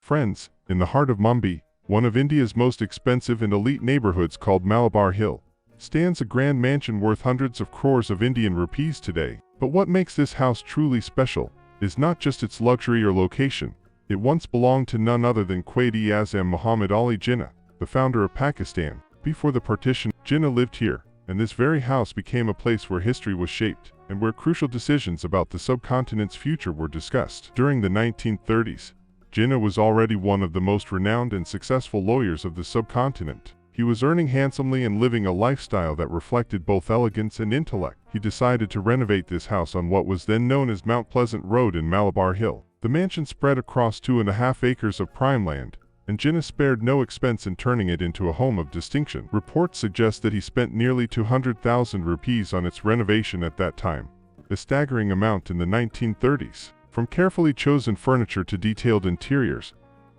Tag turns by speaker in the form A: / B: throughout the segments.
A: Friends, in the heart of Mumbai, one of India's most expensive and elite neighborhoods called Malabar Hill, stands a grand mansion worth hundreds of crores of Indian rupees today. But what makes this house truly special is not just its luxury or location. It once belonged to none other than Quaid-e-Azam Muhammad Ali Jinnah, the founder of Pakistan. Before the partition, Jinnah lived here, and this very house became a place where history was shaped and where crucial decisions about the subcontinent's future were discussed. During the 1930s, Jinnah was already one of the most renowned and successful lawyers of the subcontinent. He was earning handsomely and living a lifestyle that reflected both elegance and intellect. He decided to renovate this house on what was then known as Mount Pleasant Road in Malabar Hill. The mansion spread across 2.5 acres of prime land, and Jinnah spared no expense in turning it into a home of distinction. Reports suggest that he spent nearly 200,000 rupees on its renovation at that time, a staggering amount in the 1930s. From carefully chosen furniture to detailed interiors,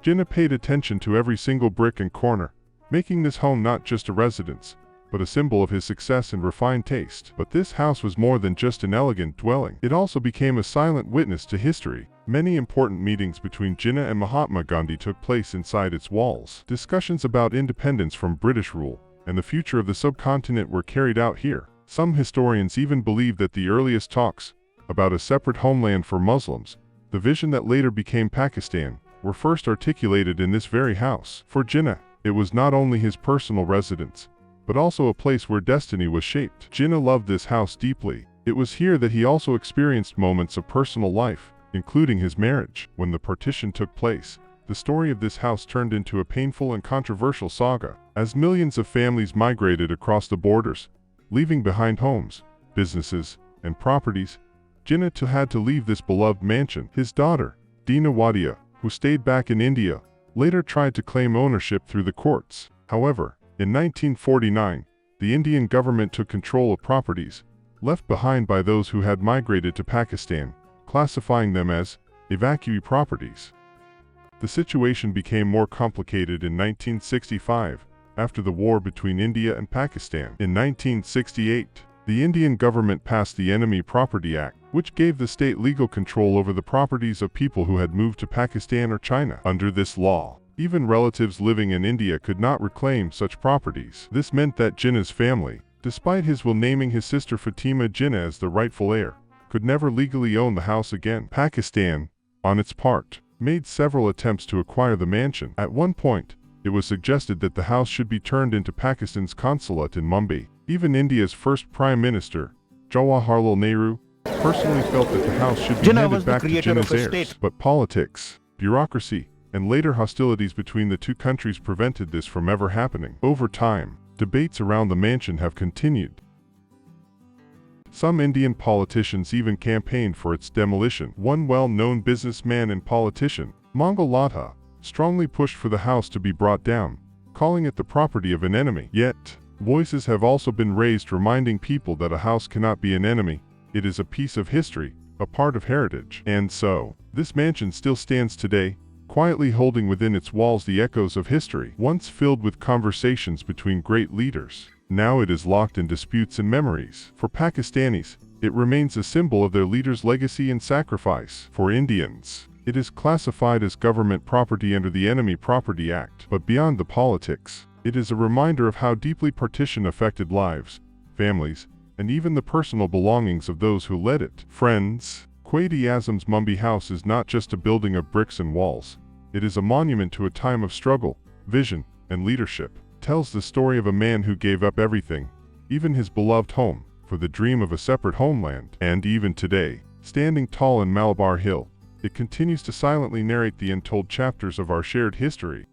A: Jinnah paid attention to every single brick and corner, making this home not just a residence, but a symbol of his success and refined taste. But this house was more than just an elegant dwelling. It also became a silent witness to history. Many important meetings between Jinnah and Mahatma Gandhi took place inside its walls. Discussions about independence from British rule and the future of the subcontinent were carried out here. Some historians even believe that the earliest talks about a separate homeland for Muslims, the vision that later became Pakistan, were first articulated in this very house. For Jinnah, it was not only his personal residence, but also a place where destiny was shaped. Jinnah loved this house deeply. It was here that he also experienced moments of personal life, including his marriage. When the partition took place, the story of this house turned into a painful and controversial saga. As millions of families migrated across the borders, leaving behind homes, businesses, and properties, Jinnah too had to leave this beloved mansion. His daughter, Dina Wadia, who stayed back in India, later tried to claim ownership through the courts. However, in 1949, the Indian government took control of properties left behind by those who had migrated to Pakistan, classifying them as evacuee properties. The situation became more complicated in 1965, after the war between India and Pakistan. In 1968, the Indian government passed the Enemy Property Act, which gave the state legal control over the properties of people who had moved to Pakistan or China. Under this law, even relatives living in India could not reclaim such properties. This meant that Jinnah's family, despite his will naming his sister Fatima Jinnah as the rightful heir, could never legally own the house again. Pakistan, on its part, made several attempts to acquire the mansion. At one point, it was suggested that the house should be turned into Pakistan's consulate in Mumbai. Even India's first Prime Minister, Jawaharlal Nehru, personally felt that the house should be handed back to Jinnah's heirs. But politics, bureaucracy, and later hostilities between the two countries prevented this from ever happening. Over time, debates around the mansion have continued. Some Indian politicians even campaigned for its demolition. One well-known businessman and politician, Mangal Ladha, strongly pushed for the house to be brought down, calling it the property of an enemy. Yet, voices have also been raised reminding people that a house cannot be an enemy. It is a piece of history, a part of heritage. And so, this mansion still stands today, quietly holding within its walls the echoes of history. Once filled with conversations between great leaders, now it is locked in disputes and memories. For Pakistanis, it remains a symbol of their leaders' legacy and sacrifice. For Indians, it is classified as government property under the Enemy Property Act. But beyond the politics, it is a reminder of how deeply partition affected lives, families, and even the personal belongings of those who led it. Friends, Quaid-e-Azam's Mumbai house is not just a building of bricks and walls. It is a monument to a time of struggle, vision, and leadership. It tells the story of a man who gave up everything, even his beloved home, for the dream of a separate homeland. And even today, standing tall in Malabar Hill, it continues to silently narrate the untold chapters of our shared history.